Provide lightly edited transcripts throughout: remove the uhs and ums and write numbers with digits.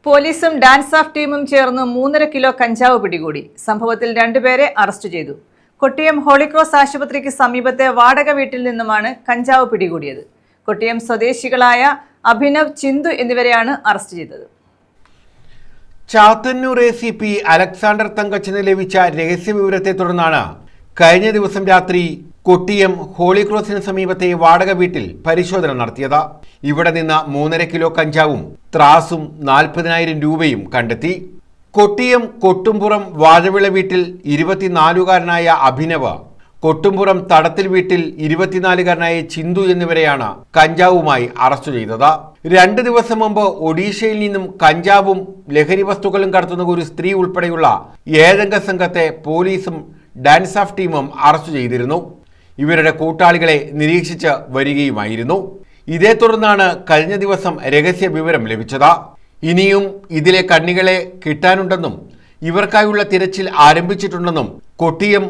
പോലീസും dance of ടീമും ചേർന്ന് 3.5 കിലോ കഞ്ചാവ് പിടികൂടി. സംഭവത്തിൽ 2 പേരെ അറസ്റ്റ് ചെയ്തു. കൊട്ടിയം ഹോളിക്രോസ് ആശുപത്രിക്ക് സമീപത്തെ വാടക വീട്ടിൽ നിന്നുമാണ് കഞ്ചാവ് പിടികൂടിയത്. കൊട്ടിയം സ്വദേശികളായ അഭിനവ്, ചിന്തു എന്നിവരെയാണ് അറസ്റ്റ് ചെയ്തത്. ചാത്തന്നൂർ ACP അലക്സാണ്ടർ തങ്കച്ചന് ലഭിച്ച രഹസ്യവിവരത്തെ തുടർന്നാണ് കഴിഞ്ഞ ദിവസം രാത്രി കൊട്ടിയം ഹോളിക്രോസിന് സമീപത്തെ വാടക വീട്ടിൽ പരിശോധന നടത്തിയത്. ഇവിടെ നിന്ന് 3.5 കിലോ കഞ്ചാവും ത്രാസും 40,000 രൂപയും കണ്ടെത്തി. കൊട്ടിയം കൊട്ടുംപുറം വാഴവിള വീട്ടിൽ 24-കാരനായ അഭിനവ്, കൊട്ടുംപുറം തടത്തിൽ വീട്ടിൽ 24-കാരനായ ചിന്തു എന്നിവരെയാണ് കഞ്ചാവുമായി അറസ്റ്റ് ചെയ്തത്. 2 ദിവസം മുമ്പ് ഒഡീഷയിൽ നിന്നും കഞ്ചാവും ലഹരി വസ്തുക്കളും കടത്തുന്ന ഒരു സ്ത്രീ ഉൾപ്പെടെയുള്ള 7-അംഗ സംഘത്തെ പോലീസും ഡാൻസ് ഓഫ് ടീമും അറസ്റ്റ് ചെയ്തിരുന്നു. ഇവരുടെ കൂട്ടാളികളെ നിരീക്ഷിച്ച് വരികയുമായിരുന്നു. ഇതേ തുടർന്നാണ് കഴിഞ്ഞ ദിവസം രഹസ്യ വിവരം ലഭിച്ചത്. ഇനിയും ഇതിലെ കണ്ണികളെ കിട്ടാനുണ്ടെന്നും ഇവർക്കായുള്ള തിരച്ചിൽ ആരംഭിച്ചിട്ടുണ്ടെന്നും കൊട്ടിയം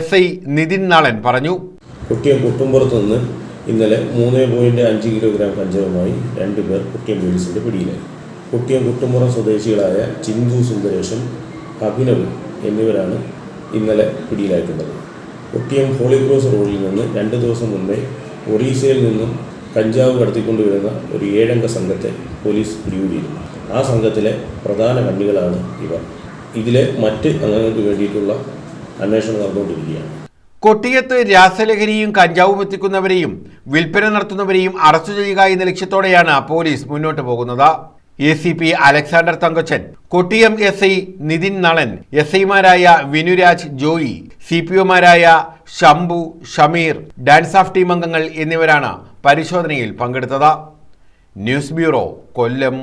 SI നിതിൻ നാളൻ പറഞ്ഞു. കൊട്ടിയം കുട്ടുംപുറത്ത് നിന്ന് ഇന്നലെ 3.5 കിലോഗ്രാം കഞ്ചാവുമായി 2 പേർ കൊട്ടിയം പോലീസിന്റെ പിടിയിലായി. കൊട്ടിയം കുട്ടുംപുറം സ്വദേശികളായ ചിന്തു സുന്ദരേശൻ, അഭിനവ് എന്നിവരാണ് ഇന്നലെ പിടിയിലായിട്ടുള്ളത്. കൊട്ടിയം ഹോളിക്രോസ് റോഡിൽ നിന്ന് 2 ദിവസം മുന്നേ ഒറീസയിൽ നിന്നും കഞ്ചാവ് കടത്തിക്കൊണ്ടുവരുന്ന ഒരു 7-അംഗ സംഘത്തെ പോലീസ് പിടികൂടിയിരുന്നു. ആ സംഘത്തിലെ പ്രധാന കണ്ണികളാണ് ഇവർ. ഇതിലെ മറ്റ് അംഗങ്ങൾക്ക് വേണ്ടിയിട്ടുള്ള അന്വേഷണം നടന്നുകൊണ്ടിരിക്കുകയാണ്. കൊട്ടിയത്ത് രാസലഹരിയും കഞ്ചാവും എത്തിക്കുന്നവരെയും വിൽപ്പന നടത്തുന്നവരെയും അറസ്റ്റ് ചെയ്യുക എന്ന ലക്ഷ്യത്തോടെയാണ് പോലീസ് മുന്നോട്ട് പോകുന്നത്. ACP Alexander Thankachan, Kottiyam SI Nithin Nalan, SIമാരായ വിനുരാജ്, ജോയി, CPOമാരായ Shambhu, Shameer, DANSAF team അംഗങ്ങൾ എന്നിവരാണ് പരിശോധനയിൽ പങ്കെടുത്തത്. ന്യൂസ് ബ്യൂറോ, കൊല്ലം.